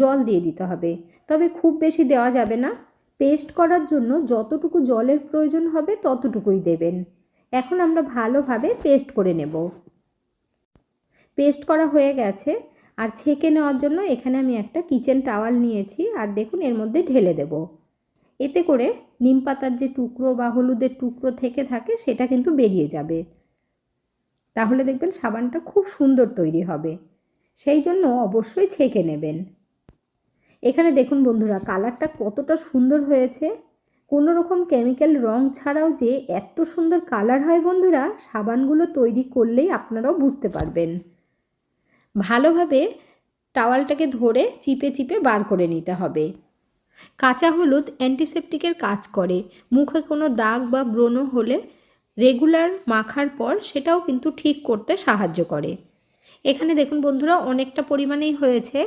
জল দিয়ে দিতে হবে, তবে খুব বেশি দেওয়া যাবে না। পেস্ট করার জন্য যতটুকু জলের প্রয়োজন হবে ততটুকুই দেবেন। এখন আমরা ভালোভাবে পেস্ট করে নেব। পেস্ট করা হয়ে গেছে, আর ছেঁকে নেওয়ার জন্য এখানে আমি একটা কিচেন টাওয়াল নিয়েছি, আর দেখুন এর মধ্যে ঢেলে দেব। এতে করে নিম পাতার যে টুকরো বা হলুদের টুকরো থেকে থাকে সেটা কিন্তু বেরিয়ে যাবে, তাহলে দেখবেন সাবানটা খুব সুন্দর তৈরি হবে। সেই জন্য অবশ্যই ছেঁকে নেবেন। এখানে দেখুন বন্ধুরা কালারটা কতটা সুন্দর হয়েছে। কোনো রকম কেমিক্যাল রং ছাড়াও যে এত সুন্দর কালার হয় বন্ধুরা, সাবানগুলো তৈরি করলেই আপনারাও বুঝতে পারবেন। ভালোভাবে টাওয়ালটাকে ধরে চিপে চিপে বার করে নিতে হবে। কাঁচা হলুদ অ্যান্টিসেপটিকের কাজ করে। মুখে কোনো দাগ বা ব্রণ হলে রেগুলার মাখার পর সেটাও কিন্তু ঠিক করতে সাহায্য করে। এখানে দেখুন বন্ধুরা অনেকটা পরিমাণেই হয়েছে।